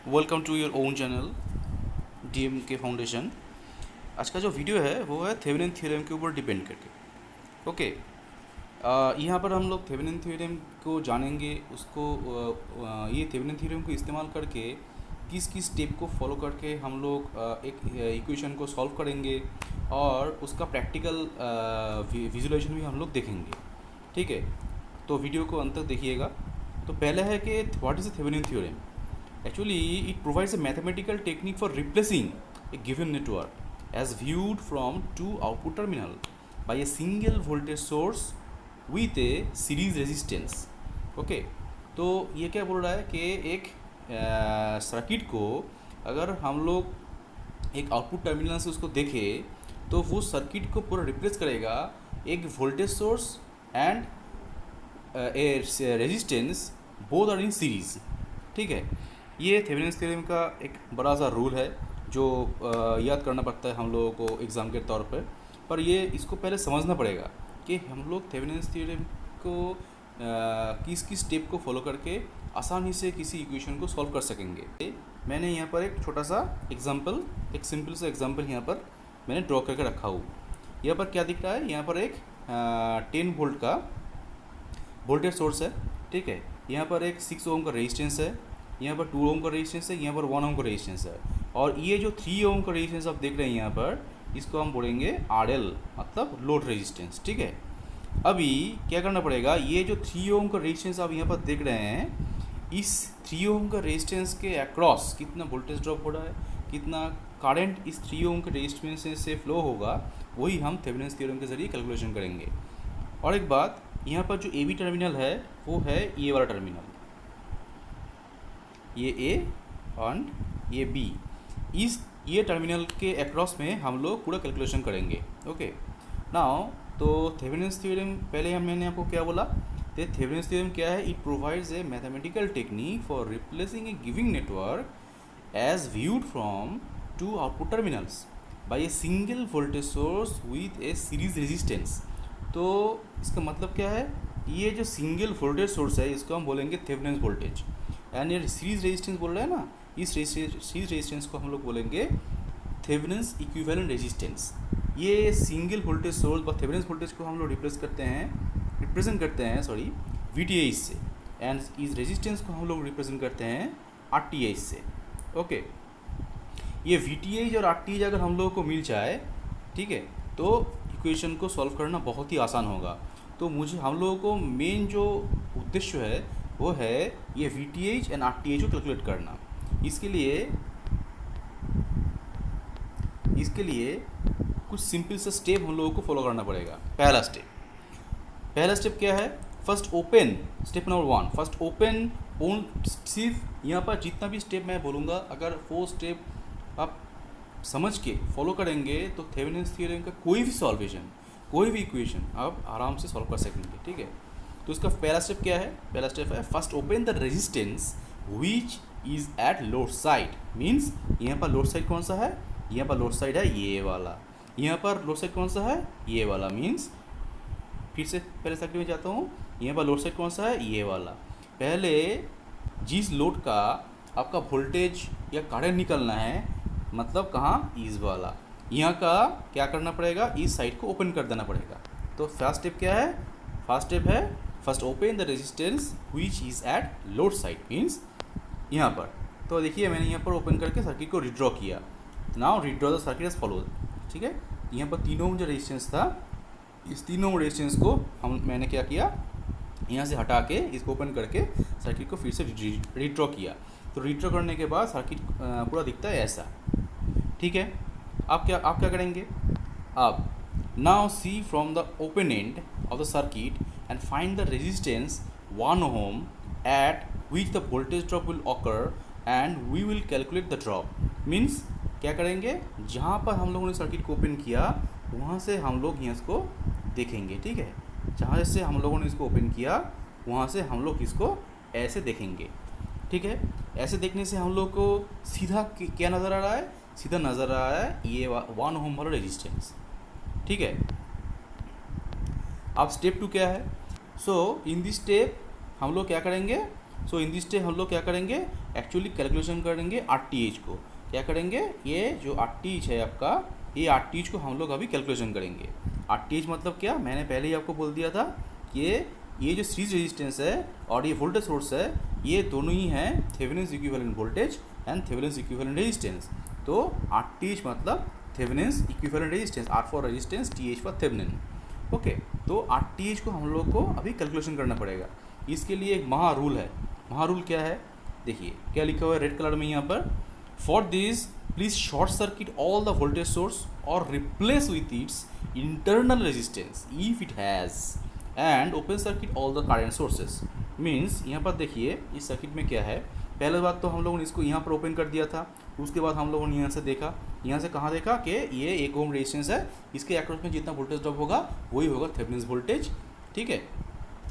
Welcome to your own channel DM के foundation. आज का जो वीडियो है वो है थेवेनिन थ्योरम के ऊपर डिपेंड करके। ओके, यहाँ पर हम लोग थेवेनिन थ्योरम को जानेंगे, उसको ये थेवेनिन थ्योरम को इस्तेमाल करके किस किस स्टेप को फॉलो करके हम लोग एक इक्वेशन को सॉल्व करेंगे और उसका प्रैक्टिकल विजुलाइजेशन भी हम लोग देखेंगे। ठीक है, तो वीडियो को अंत तक देखिएगा। तो पहले है कि what is the Thevenin theorem. Actually, it provides a mathematical technique for replacing a given network as viewed from two output terminal by a single voltage source with a series resistance. Okay, तो ये क्या बोल रहा है कि एक circuit को अगर हम लोग एक आउटपुट टर्मिनल से उसको देखें तो वो सर्किट को पूरा रिप्लेस करेगा एक voltage source and a resistance, both are in series. ठीक है, ये थेवेनिन थ्योरम का एक बड़ा सा रूल है जो याद करना पड़ता है हम लोगों को एग्ज़ाम के तौर पर ये इसको पहले समझना पड़ेगा कि हम लोग थेवेनिन थ्योरम को किस किस स्टेप को फॉलो करके आसानी से किसी इक्वेशन को सॉल्व कर सकेंगे। मैंने यहाँ पर एक छोटा सा एग्जांपल, एक सिंपल सा एग्जांपल यहाँ पर मैंने ड्रॉ करके रखा हूँ। यहाँ पर क्या दिख रहा है, यहाँ पर एक 10 वोल्ट का वोल्टेज सोर्स है। ठीक है, यहाँ पर एक 6 ओम का रेजिस्टेंस है, यहाँ पर 2 ओम का रेजिस्टेंस है, यहाँ पर 1 ओम का रेजिस्टेंस है, और ये जो 3 ओम का रेजिस्टेंस आप देख रहे हैं यहाँ पर, इसको हम बोलेंगे RL, मतलब लोड रेजिस्टेंस। ठीक है, अभी क्या करना पड़ेगा, ये जो 3 ओम का रेजिस्टेंस आप यहाँ पर देख रहे हैं, इस 3 ओम का रेजिस्टेंस के अक्रॉस कितना वोल्टेज ड्रॉप हो रहा है, कितना करंट इस 3 ओम के रेजिस्टेंस से फ्लो होगा, वही हम थेवेनिन थ्योरम के ज़रिए कैलकुलेशन करेंगे। और एक बात, यहाँ पर जो AB टर्मिनल है वो है ये वाला टर्मिनल, ये A और ये B। ये टर्मिनल के अक्रॉस में हम लोग पूरा कैलकुलेशन करेंगे। ओके, नाउ तो थेवेनिन थ्योरम पहले मैंने आपको क्या बोला, तो थेवेनिन थ्योरम क्या है, it provides a mathematical technique for replacing a giving network as viewed from two output terminals by a single voltage source with a series resistance. तो इसका मतलब क्या है, ये जो सिंगल वोल्टेज सोर्स है इसको हम बोलेंगे थेवेनिन वोल्टेज, एंड ये सीरीज रेजिस्टेंस बोल रहा है ना, इस सीरीज रेजिस्टेंस को हम लोग बोलेंगे थेवेनिन इक्विवेलेंट रेजिस्टेंस। ये सिंगल वोल्टेज सोर्स व थेवेनिन वोल्टेज को हम लोग रिप्रेजेंट करते हैं VTH से, एंड इस रेजिस्टेंस को हम लोग रिप्रेजेंट करते हैं RTH से। ओके, ये VTH और RTH अगर हम लोगों को मिल जाए, ठीक है, तो इक्वेशन को सॉल्व करना बहुत ही आसान होगा। तो हम लोगों को मेन जो उद्देश्य है वो है ये VTH एंड RTH को कैलकुलेट करना। इसके लिए कुछ सिंपल सा स्टेप हम लोगों को फॉलो करना पड़ेगा। पहला स्टेप क्या है, first open, step number 1, first open own. सिर्फ यहाँ पर जितना भी स्टेप मैं बोलूँगा, अगर वो स्टेप आप समझ के फॉलो करेंगे तो थेवेनिन थ्योरम का कोई भी सॉल्वेशन, कोई भी इक्वेशन आप आराम से सॉल्व कर सकेंगे। ठीक है, तो इसका पहला स्टेप क्या है, पहला स्टेप है first open the resistance which is at load side. Means यहाँ पर लोड साइड कौन सा है, यहाँ पर लोड साइड है ये वाला, यहाँ पर लोड साइड कौन सा है, ये वाला। मीन्स फिर से पहले सर्किट में जाता हूँ, यहाँ पर लोड साइड कौन सा है, ये वाला। पहले जिस लोड का आपका वोल्टेज या करंट निकलना है, मतलब कहाँ, इस वाला, यहाँ का क्या करना पड़ेगा, इस साइड को ओपन कर देना पड़ेगा। तो फर्स्ट स्टेप क्या है, फर्स्ट स्टेप है first open the resistance which is at load side, means यहाँ पर। तो देखिए मैंने यहाँ पर ओपन करके सर्किट को रिड्रॉ किया। Now redraw the circuit as follow. ठीक है, यहाँ पर 3 ओम जो रेजिस्टेंस था, इस 3 ओम रेजिस्टेंस को मैंने क्या किया, यहाँ से हटा के इसको ओपन करके सर्किट को फिर से रिड्रॉ किया। तो रिड्रॉ करने के बाद सर्किट पूरा दिखता है ऐसा। ठीक है, आप क्या करेंगे, आप now see from the open end of the circuit and find the resistance 1 ohm at which the voltage drop will occur and we will calculate the drop. Means क्या करेंगे, जहाँ पर हम लोगों ने सर्किट को ओपन किया वहाँ से हम लोग यहाँ इसको देखेंगे। ठीक है, जहाँ से हम लोगों ने इसको ओपन किया वहाँ से हम लोग इसको ऐसे देखेंगे। ठीक है, ऐसे देखने से हम लोग को सीधा क्या नज़र आ रहा है, सीधा नज़र आ रहा है ये 1 ओम वाला रेजिस्टेंस। ठीक है, अब स्टेप 2 क्या है, सो इन दिस स्टेप हम लोग क्या करेंगे, सो इन दिस स्टेप हम लोग क्या करेंगे, एक्चुअली कैलकुलेशन करेंगे RTH को। क्या करेंगे, ये जो RTH है आपका, ये RTH को हम लोग अभी कैलकुलेशन करेंगे। RTH मतलब क्या, मैंने पहले ही आपको बोल दिया था कि ये जो सीरीज रेजिस्टेंस है और ये वोल्टेज सोर्स है, ये दोनों ही हैं Thevenin's equivalent voltage and Thevenin's equivalent resistance. तो RTH मतलब Thevenin's equivalent resistance, R for resistance, TH for Thevenin. Okay, तो RTH को हम लोग को अभी कैलकुलेशन करना पड़ेगा। इसके लिए एक महा रूल है। महा रूल क्या है, देखिए क्या लिखा हुआ है रेड कलर में यहाँ पर, for this please short circuit all the voltage source और replace with its internal resistance if it has and open circuit all the current sources. Means यहाँ पर देखिए इस सर्किट में क्या है, पहले बात तो हम लोगों ने इसको यहाँ पर ओपन कर दिया था, उसके बाद हम लोगों ने यहाँ से देखा, यहाँ से कहाँ देखा कि ये 1 ओम रेजिस्टेंस है, इसके अक्रॉस में जितना वोल्टेज ड्रॉप होगा वही होगा थेवेनिन्स वोल्टेज। ठीक है,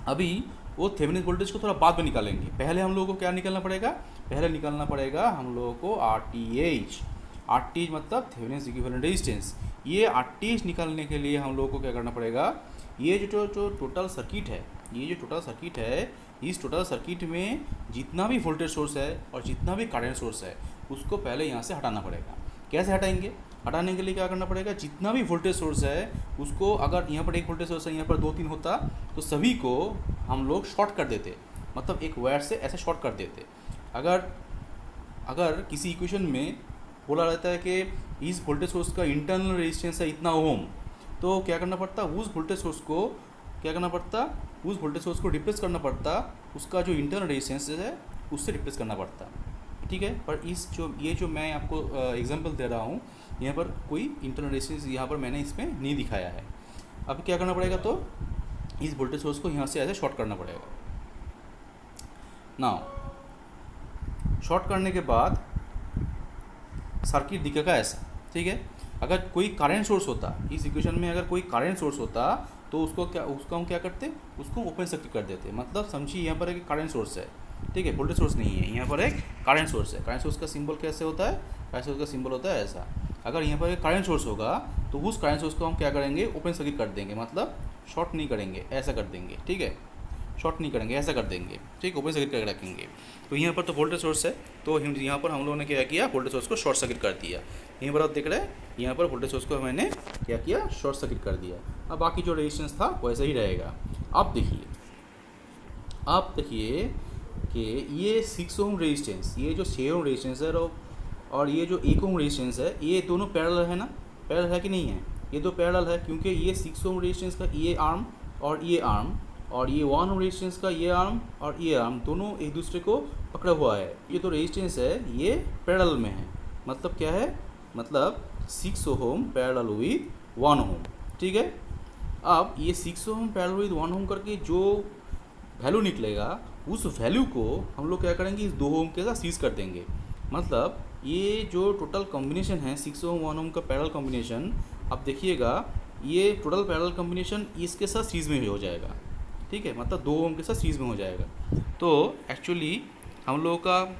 अभी वो थेवेनिन्स वोल्टेज को थोड़ा बाद में निकालेंगे, पहले हम लोगों को क्या निकालना पड़ेगा, पहले निकालना पड़ेगा हम लोगों को RTH। RTH मतलब थेवेनिन्स इक्विवेलेंट रेजिस्टेंस। ये RTH निकालने के लिए हम लोगों को क्या करना पड़ेगा, ये जो टोटल सर्किट है, ये जो टोटल सर्किट है, इस टोटल सर्किट में जितना भी वोल्टेज सोर्स है और जितना भी करंट सोर्स है उसको पहले यहाँ से हटाना पड़ेगा। कैसे हटाएंगे, हटाने के लिए क्या करना पड़ेगा, जितना भी वोल्टेज सोर्स है उसको, अगर यहाँ पर एक वोल्टेज सोर्स है, यहाँ पर 2-3 होता तो सभी को हम लोग शॉर्ट कर देते, मतलब एक वायर से ऐसे शॉर्ट कर देते। अगर किसी इक्वेशन में बोला रहता है कि इस वोल्टेज सोर्स का इंटरनल रेजिस्टेंस है इतना ओम, तो क्या करना पड़ता, उस वोल्टेज सोर्स को क्या करना पड़ता, उस वोल्टेज सोर्स को रिप्लेस करना पड़ता, उसका जो इंटरनल रेजिस्टेंस है उससे रिप्लेस करना पड़ता। ठीक है, पर ये जो मैं आपको एग्जांपल दे रहा हूँ, यहाँ पर कोई इंटरनल रेजिस्टेंस यहाँ पर मैंने इसमें नहीं दिखाया है। अब क्या करना पड़ेगा, तो इस वोल्टेज सोर्स को यहाँ से ऐसे शॉर्ट करना पड़ेगा। नाउ शॉर्ट करने के बाद सर्किट दिखेगा ऐसा। ठीक है, अगर कोई करंट सोर्स होता, इस इक्वेशन में अगर कोई करंट सोर्स होता तो उसको हम क्या करते, उसको ओपन सर्किट कर देते। मतलब समझिए यहाँ पर एक करंट सोर्स है, ठीक है, वोल्टेज सोर्स नहीं है, यहाँ पर एक करंट सोर्स है। करंट सोर्स का सिंबल कैसे होता है, करंट सोर्स का सिंबल होता है ऐसा। अगर यहाँ पर एक करंट सोर्स होगा तो उस करंट सोर्स को हम क्या करेंगे, ओपन सर्किट कर देंगे, मतलब शॉर्ट नहीं करेंगे, ऐसा कर देंगे। ठीक है, शॉर्ट नहीं करेंगे, ऐसा कर देंगे। ठीक, ओपन सर्किट करके रखेंगे। तो यहाँ पर तो वोल्टेज सोर्स है, तो यहाँ पर हम लोगों ने क्या किया, वोल्टेज सोर्स को शॉर्ट सर्किट कर दिया। यहीं पर आप देख रहे हैं, यहाँ पर वोल्टेज सोर्स को मैंने क्या किया, शॉर्ट सर्किट कर दिया। अब बाकी जो रेजिस्टेंस था वैसे ही रहेगा। अब देखिए कि ये 6 ओम रेजिस्टेंस, ये जो 6 ओम रेजिस्टेंस है और ये जो 1 ओम रेजिस्टेंस है, ये दोनों पैरेलल है ना, पैरेलल है कि नहीं है, ये तो पैरेलल है, क्योंकि ये 6 ओम रेजिस्टेंस का ये आर्म और ये आर्म और ये 1 ओम रेजिस्टेंस का ये आर्म और ये आर्म दोनों एक दूसरे को पकड़ा हुआ है। ये तो रेजिस्टेंस है, ये पैरेलल में है। मतलब क्या है, मतलब 6 ओम पैरेलल विद 1 ओम। ठीक है, अब ये 6 ओम पैरेलल विद 1 ओम करके जो वैल्यू निकलेगा, उस वैल्यू को हम लोग क्या करेंगे, इस 2 ओम के साथ सीरीज कर देंगे। मतलब ये जो टोटल कॉम्बिनेशन है 6 ओम 1 ओम का पैरेलल कॉम्बिनेशन, अब देखिएगा ये टोटल पैरेलल कॉम्बिनेशन इसके साथ सीरीज में हो जाएगा। ठीक है, मतलब 2 ओम के साथ सीरीज में हो जाएगा। तो एक्चुअली हम लोगों का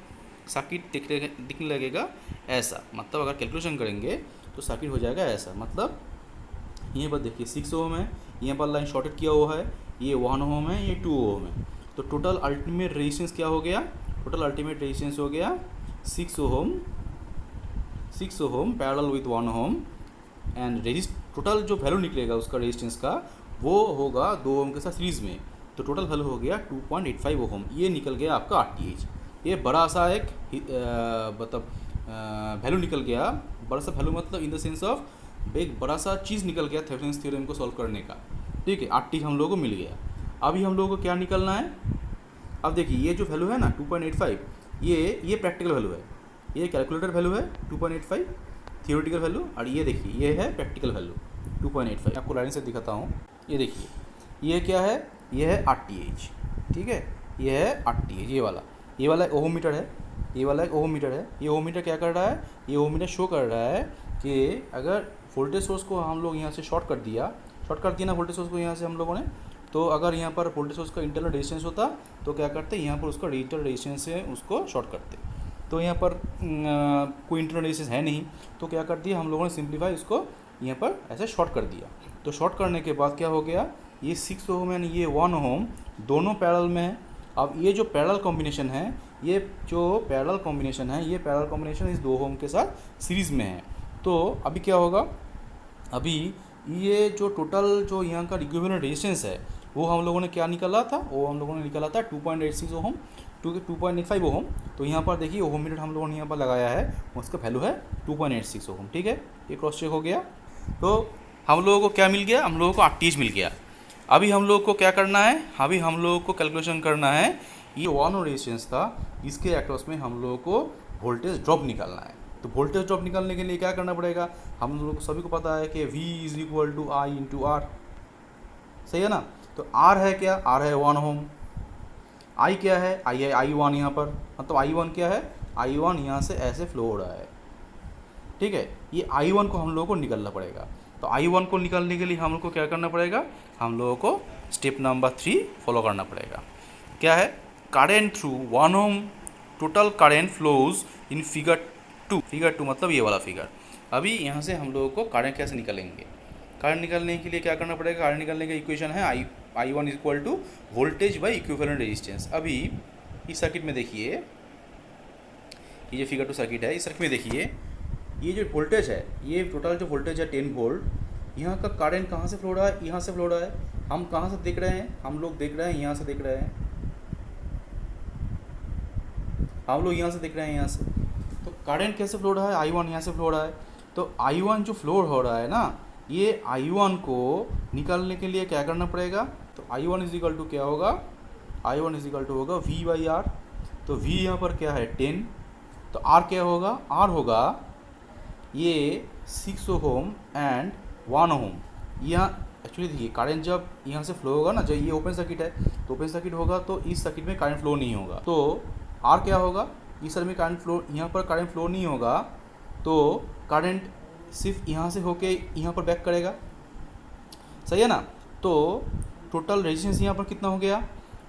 सर्किट दिखने लगेगा ऐसा। मतलब अगर कैलकुलेशन करेंगे तो सर्किट हो जाएगा ऐसा। मतलब यहाँ पर देखिए 6 ओम है, यहाँ पर लाइन शॉर्टेड किया हुआ है, ये 1 ओम है, ये 2 ओम है। तो टोटल अल्टीमेट रेजिस्टेंस क्या हो गया, टोटल अल्टीमेट रेजिस्टेंस हो गया 6 ohm parallel with 1 ohm and total जो वैल्यू निकलेगा उसका रेजिस्टेंस का, वो होगा 2 ओम के साथ सीरीज में। तो टोटल वैल्यू हो गया 2.85 ओम। ये निकल गया आपका RTH। ये बड़ा सा एक मतलब वैल्यू निकल गया, बड़ा सा वैल्यू मतलब इन द सेंस ऑफ एक बड़ा सा चीज़ निकल गया थेवेनिन्स थ्योरम को सॉल्व करने का। ठीक है, RTH हम लोगों को मिल गया। अभी हम लोगों को क्या निकलना है, अब देखिए ये जो वैल्यू है ना 2.85, ये प्रैक्टिकल वैल्यू है, ये कैलकुलेटर वैल्यू है 2.85 थियोरेटिकल वैल्यू, और ये देखिए ये है प्रैक्टिकल वैल्यू 2.85। आपको लाइन से दिखाता हूँ, ये देखिए ये क्या है, ये है RTH। ठीक है, ये है RTH, ये वाला ओम मीटर है, ये वाला एक ओम मीटर है। ये ओम मीटर क्या कर रहा है, ये ओम मीटर शो कर रहा है कि अगर वोल्टेज सोर्स को हम लोग यहाँ से शॉर्ट कर दिया ना वोल्टेज सोर्स को यहाँ से हम लोगों ने, तो अगर यहाँ पर वोल्टेज सोर्स का इंटरनल रेजिस्टेंस होता तो क्या करते, यहाँ पर उसका इंटरनल रेजिस्टेंस से उसको शॉर्ट करते। तो यहाँ पर कोई इंटरनल रेजिस्टेंस है नहीं, तो क्या कर दिया हम लोगों ने, सिंप्लीफाई इसको यहाँ पर ऐसे शॉर्ट कर दिया। तो शॉर्ट करने के बाद क्या हो गया, ये 6 ओम एंड ये 1 ओम दोनों पैरेलल में है, अब ये जो पैरेलल कॉम्बिनेशन है, ये जो पैरेलल कॉम्बिनेशन है, ये पैरेलल कॉम्बिनेशन इस 2 ओम के साथ सीरीज़ में है। तो अभी क्या होगा, अभी ये जो टोटल जो यहाँ का इक्विवेलेंट रेजिस्टेंस है वो हम लोगों ने क्या निकाला था, वो हम लोगों ने निकाला था 2.86 ओम 2.85 ओम। तो यहाँ पर देखिए ओम मीटर हम लोगों ने यहाँ पर लगाया है, उसका वैल्यू है 2.86 ओम। ठीक है, ये क्रॉस चेक हो गया। तो हम लोगों को क्या मिल गया, हम लोगों को RTH मिल गया। अभी हम लोग को क्या करना है, अभी हम लोगों को कैलकुलेशन करना है, ये 1 ओम रेजिस्टेंस था, इसके अक्रॉस में हम लोगों को वोल्टेज ड्रॉप निकालना है। तो वोल्टेज ड्रॉप निकालने के लिए क्या करना पड़ेगा, हम लोग सभी को पता है कि V = I × R, सही है ना। तो R है क्या, R है 1 ओम, I क्या है, I है I1 यहाँ पर, मतलब I1 क्या है, I1 यहाँ से ऐसे फ्लो हो रहा है। ठीक है, ये I1 को हम लोगों को निकालना पड़ेगा। तो I1 को निकालने के लिए हम लोग को क्या करना पड़ेगा, हम लोगों को स्टेप नंबर 3 फॉलो करना पड़ेगा। क्या है, current through 1 ohm, total current flows in figure 2 मतलब ये वाला फिगर। अभी यहाँ से हम लोगों को करंट कैसे निकालेंगे, करंट निकालने के लिए क्या करना पड़ेगा, करंट निकालने का इक्वेशन है I1 = voltage by equivalent resistance. अभी इस सर्किट में देखिए, ये जो फिगर 2 सर्किट है, इस सर्किट में देखिए ये जो वोल्टेज है, ये टोटल जो वोल्टेज है 10 वोल्ट, यहाँ का करंट कहाँ से फ्लो रहा है, यहाँ से फ्लो रहा है। हम कहाँ से देख रहे हैं, हम लोग देख रहे हैं यहाँ से देख रहे हैं, हम लोग यहाँ से देख रहे हैं यहाँ से। तो करंट कैसे फ्लो रहा है, I1 यहाँ से फ्लो रहा है। तो I1 जो फ्लो हो रहा है ना, ये I1 को निकालने के लिए क्या करना पड़ेगा, तो I1 = क्या होगा, I1 = होगा V/R। तो V यहाँ पर क्या है 10, तो R क्या होगा, R होगा ये 6 ओम एंड 1 ओम। यहाँ एक्चुअली देखिए करंट जब यहाँ से फ्लो होगा ना, जब ये ओपन सर्किट है तो ओपन सर्किट होगा, तो इस सर्किट में करंट फ्लो नहीं होगा। तो R क्या होगा, इस सर्किट में करंट फ्लो, यहाँ पर करंट फ्लो नहीं होगा, तो करंट सिर्फ यहाँ से होके यहाँ पर बैक करेगा, सही है ना। तो टोटल रेजिस्टेंस यहाँ पर कितना हो गया,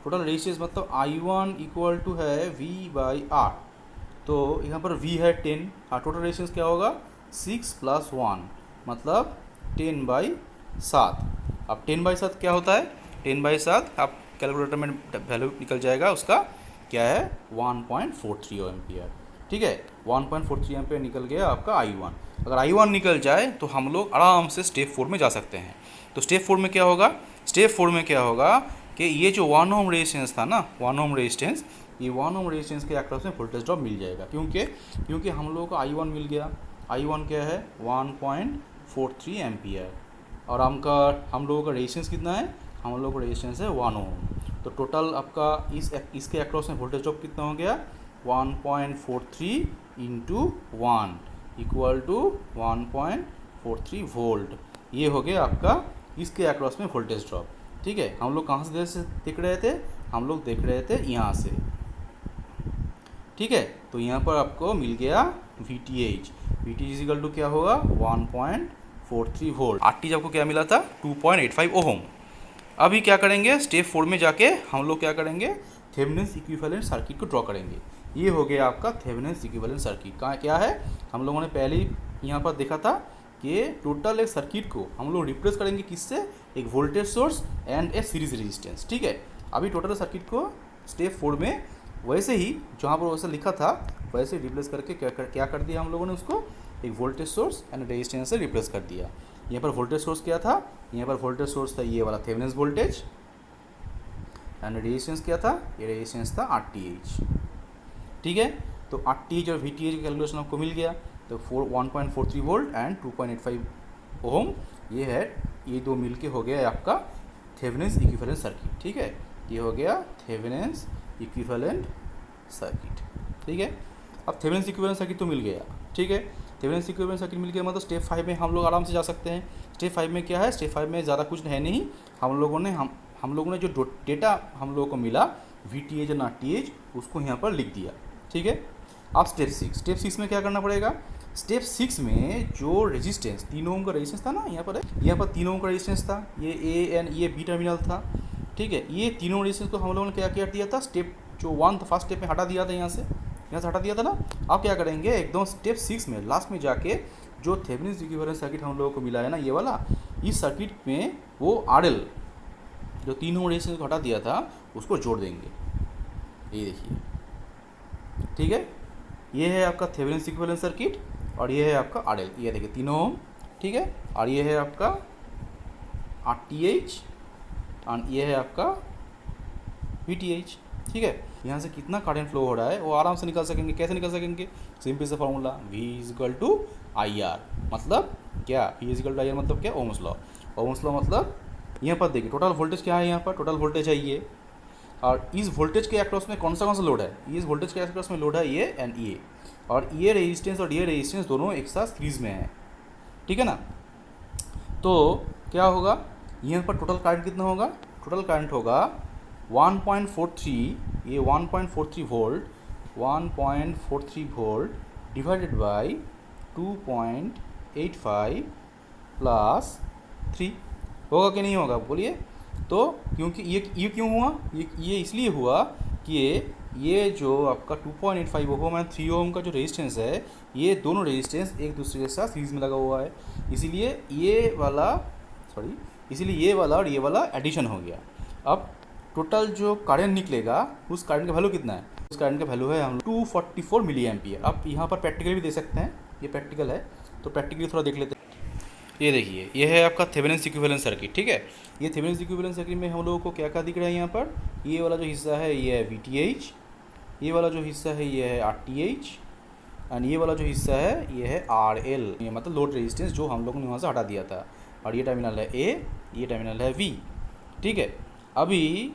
टोटल रेजिस्टेंस मतलब I1 = है V/R। तो यहाँ पर V है 10 और टोटल रेजिस्टेंस क्या होगा 6 + 1 मतलब 10/7। अब 10/7 क्या होता है, 10/7 आप कैलकुलेटर में वैल्यू निकल जाएगा, उसका क्या है 1.43 एम्पियर। ठीक है, 1.43 एम्पियर निकल गया आपका I1। अगर I1 निकल जाए तो हम लोग आराम से स्टेप 4 में जा सकते हैं। तो स्टेप 4 में क्या होगा, स्टेप 4 में क्या होगा कि ये जो 1 ओम रेजिस्टेंस था ना, 1 ओम रेजिस्टेंस, ये 1 ओम रेजिस्टेंस के अक्रॉस में वोल्टेज ड्रॉप मिल जाएगा। क्योंकि हम लोगों को I1 मिल गया, I1 क्या है 1.43 एम्पियर, और हम लोगों का रेजिस्टेंस कितना है, हम लोगों का रेजिस्टेंस है 1 ओम। तो टोटल आपका इसके अक्रॉस में वोल्टेज ड्रॉप कितना हो गया 1.43 × 1 = 1.43 वोल्ट। ये हो गया आपका इसके अक्रॉस में वोल्टेज ड्रॉप। ठीक है, हम लोग कहाँ से देख रहे थे, हम लोग देख रहे थे यहाँ से। ठीक है, तो यहाँ पर आपको मिल गया VTH = क्या होगा 1.43 वोल्ट। RTH आपको क्या मिला था 2.85 ओम। अभी क्या करेंगे, स्टेप 4 में जाके हम लोग क्या करेंगे, थेवेनिन्स इक्विवेलेंट सर्किट को ड्रॉ करेंगे। ये हो गया आपका थेवेनिन्स इक्विवेलेंट सर्किट। कहाँ क्या है, हम लोगों ने पहले ही यहाँ पर देखा था कि टोटल एक सर्किट को हम लोग रिप्लेस करेंगे किससे, एक voltage source and A series resistance. ठीक है, अभी टोटल सर्किट को स्टेप 4 में वैसे ही जहाँ पर वैसे लिखा था वैसे रिप्लेस करके क्या कर दिया हम लोगों ने, उसको एक वोल्टेज सोर्स एंड रेजिस्टेंस से रिप्लेस कर दिया। यहाँ पर वोल्टेज सोर्स क्या था, यहाँ पर वोल्टेज सोर्स था ये वाला थेवेनिन्स वोल्टेज, एंड रेजिस्टेंस क्या था, ये रेजिस्टेंस था RTH। ठीक है, तो RTH और VTH का कैलकुलेशन आपको मिल गया। तो 1.43 वोल्ट एंड 2.85 ओम ये है, ये दो मिल के हो गया आपका थेवेनिन्स इक्विवेलेंट सर्किट। ठीक है, ये हो गया थेवेनिन्स इक्विवेलेंट सर्किट। ठीक है, अब थेवेनिन्स इक्विवेलेंट सर्किट तो मिल गया। ठीक है, थेवेनिन्स इक्विवेलेंट सर्किट मिल गया, मतलब स्टेप 5 में हम लोग आराम से जा सकते हैं। स्टेप 5 में क्या है, स्टेप 5 में ज़्यादा कुछ है नहीं, हम लोगों ने जो डेटा हम लोगों को मिला VTH और RTH उसको यहाँ पर लिख दिया। ठीक है, अब स्टेप 6 में क्या करना पड़ेगा, स्टेप 6 में जो रेजिस्टेंस 3 ओम का रेजिस्टेंस था ना, यहाँ पर 3 ओम का रेजिस्टेंस था, ये A एंड ये B टर्मिनल था। ठीक है, ये तीनों रेजिस्टेंस को हम लोगों ने क्या दिया था, स्टेप जो 1 था फर्स्ट स्टेप में हटा दिया था, यहाँ से हटा दिया था ना। अब क्या करेंगे, एकदम स्टेप 6 में लास्ट में जाके जो थेवेनिन्स इक्विवेलेंट सर्किट हम लोगों को मिला है ना, ये वाला, इस सर्किट में वो RL जो 3 ओम रेजिस्टेंस को हटा दिया था उसको जोड़ देंगे। ये देखिए, ठीक है। ये है आपका थेवेनिन इक्विवेलेंट सर्किट और ये है आपका आरएल, ये देखिए 3 ओम, ठीक है। और ये है आपका आरटीएच और ये है आपका वीटीएच, ठीक है। यहाँ से कितना करंट फ्लो हो रहा है वो आराम से निकाल सकेंगे। कैसे निकाल सकेंगे? सिंपल सा formula, V is equal to I R. मतलब क्या? V is equal to I R मतलब क्या? Ohm's law. ओम्स लॉ मतलब यहाँ पर देखिए टोटल वोल्टेज क्या है, यहाँ पर टोटल वोल्टेज है ये, और इस वोल्टेज के अक्रॉस में कौन सा लोड है? इस वोल्टेज के अक्रॉस में लोड है ये एंड ये, और ये रेजिस्टेंस और ये रेजिस्टेंस दोनों एक साथ सीरीज में है, ठीक है ना। तो क्या होगा यहाँ पर? टोटल करंट कितना होगा? टोटल करंट होगा 1.43, ये 1.43 volt, 1.43 volt divided by 2.85 plus 3, होगा कि नहीं होगा बोलिए? तो क्योंकि ये क्यों हुआ? ये इसलिए हुआ कि ये जो आपका 2.85 ओम एंड 3 ओम का जो रेजिस्टेंस है, ये दोनों रेजिस्टेंस एक दूसरे के साथ सीरीज में लगा हुआ है, इसीलिए ये वाला और ये वाला एडिशन हो गया। अब टोटल जो करंट निकलेगा उस करंट का वैल्यू कितना है? उस करंट का वैल्यू है हम 244 मिली एम्पियर। आप यहाँ पर प्रैक्टिकल भी दे सकते हैं, ये प्रैक्टिकल है तो प्रैक्टिकली थोड़ा देख लेते हैं। ये देखिए, ये है आपका थेवेनिन इक्विवेलेंट सर्किट, ठीक है। ये थेवेनिन इक्विवेलेंट सर्किट में हम लोगों को क्या क्या दिख रहा है यहाँ पर? ये वाला जो हिस्सा है ये है VTH, ये वाला जो हिस्सा है ये है RTH, एंड ये वाला जो हिस्सा है ये है RL, ये मतलब लोड रेजिस्टेंस जो हम लोगों ने वहाँ से हटा दिया था। और ये टर्मिनल है A, ये टर्मिनल है V, ठीक है। अभी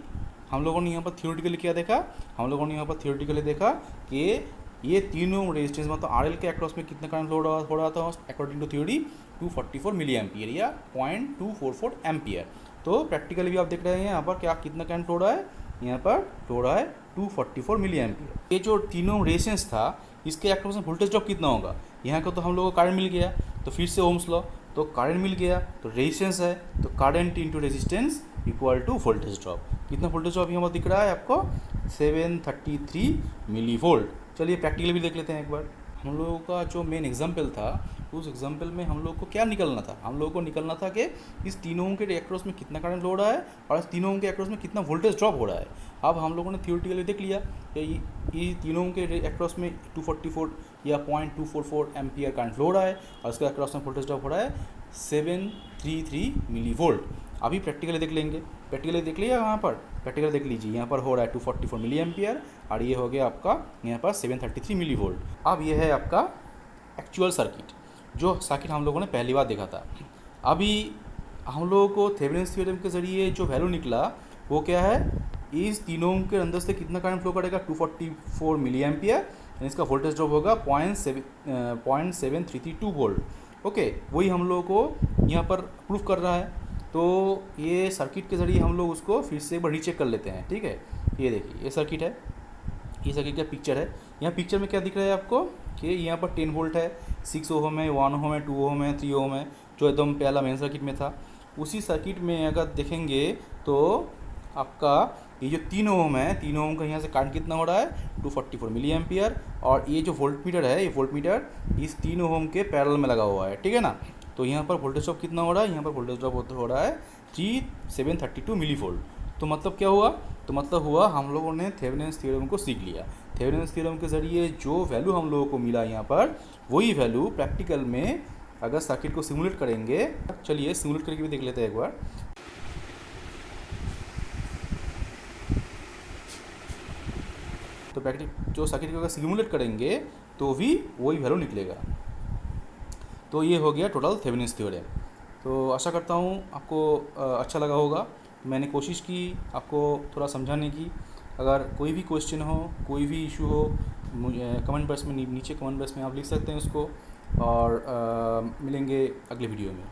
हम लोगों ने यहाँ पर थियोरेटिकली क्या देखा? हम लोगों ने यहाँ पर थियोरेटिकली देखा कि ये तीनों रेजिस्टेंस मतलब RL के अक्रॉस में कितना करंट लोड हो रहा था according to theory? 244 milliampere या 0.244 एम्पियर। तो प्रैक्टिकली भी आप देख रहे हैं यहाँ पर क्या कितना करंट फ्लो रहा है? यहाँ पर फ्लो रहा है 244 मिली एम्पियर। ये जो तीनों रेजिस्टेंस था इसके अक्रॉस में वोल्टेज ड्रॉप कितना होगा? यहाँ का तो हम लोगों को करंट मिल गया, तो फिर से ओम्स लॉ, तो करंट मिल गया तो रेजिस्टेंस है, तो current into resistance equal to voltage drop. कितना वोल्टेज ड्रॉप यहाँ पर दिख रहा है आपको? 733 मिली वोल्ट। चलिए प्रैक्टिकली भी देख लेते हैं एक बार। हम लोगों का जो मेन एग्जाम्पल था उस एग्जाम्पल में हम लोग को क्या निकलना था? हम लोगों को निकलना था कि इस तीनों के अक्रॉस में कितना करंट हो रहा है और इस तीनों के अक्रॉस में कितना वोल्टेज ड्रॉप हो रहा है। अब हम लोगों ने थियोरेटिकली देख लिया कि ये तीनों के अक्रॉस में 244 या 0.244 एम्पियर करंट फ्लो हो रहा है और उसके अक्रॉस में वोल्टेज ड्रॉप हो रहा है 733 मिली वोल्ट। अभी प्रैक्टिकली देख लेंगे। प्रैक्टिकली देख लिया यहाँ पर? प्रैक्टिकल देख लीजिए, यहाँ पर हो रहा है 244 मिली एम्पियर और ये हो गया आपका यहाँ पर 733 मिली वोल्ट। अब ये है आपका एक्चुअल सर्किट, जो सर्किट हम लोगों ने पहली बार देखा था। अभी हम लोगों को थेवेनिन थ्योरम के ज़रिए जो वैल्यू निकला वो क्या है? इस तीनों के अंदर से कितना करंट फ्लो करेगा? 244 मिली एम्पियर, इसका वोल्टेज ड्रॉप होगा 0.732 वोल्ट। ओके, वही हम लोगों को यहाँ पर प्रूफ कर रहा है। तो ये सर्किट के ज़रिए हम लोग उसको फिर से एक बार रीचेक कर लेते हैं, ठीक है। ये देखिए, ये सर्किट है, ये सर्किट का पिक्चर है। यहाँ पिक्चर में क्या दिख रहा है आपको कि यहाँ पर 10 वोल्ट है, 6 ओम है, 1 ओम है, 2 ओम है, 3 ओम है, जो एकदम पहला मेन सर्किट में था। उसी सर्किट में अगर देखेंगे तो आपका ये जो 3 ओम है, 3 ओम का यहाँ से करंट कितना हो रहा है? 244 मिली एम्पियर। और ये जो वोल्ट मीटर है, ये वोल्ट मीटर इस 3 ओम के पैरेलल में लगा हुआ है, ठीक है ना। तो यहाँ पर वोल्टेज ड्रॉप कितना हो रहा है? यहाँ पर वोल्टेज ड्रॉप हो रहा है 732 मिली वोल्ट। तो मतलब क्या हुआ? तो मतलब हुआ हम लोगों ने थेवेनिन थ्योरम को सीख लिया। थेवेनिन थ्योरम के ज़रिए जो वैल्यू हम लोगों को मिला यहाँ पर, वही वैल्यू प्रैक्टिकल में अगर सर्किट को सिमुलेट करेंगे, चलिए सिमुलेट करके भी देख लेते हैं एक बार। तो प्रैक्टिक जो सर्किट को अगर सिमुलेट करेंगे तो भी वही वैल्यू निकलेगा। तो ये हो गया टोटल थेवेनिन थ्योरम। तो आशा करता हूँ आपको अच्छा लगा होगा। मैंने कोशिश की आपको थोड़ा समझाने की। अगर कोई भी क्वेश्चन हो, कोई भी इशू हो, मुझे कमेंट बॉक्स में नीचे कमेंट बॉक्स में आप लिख सकते हैं उसको। और मिलेंगे अगले वीडियो में।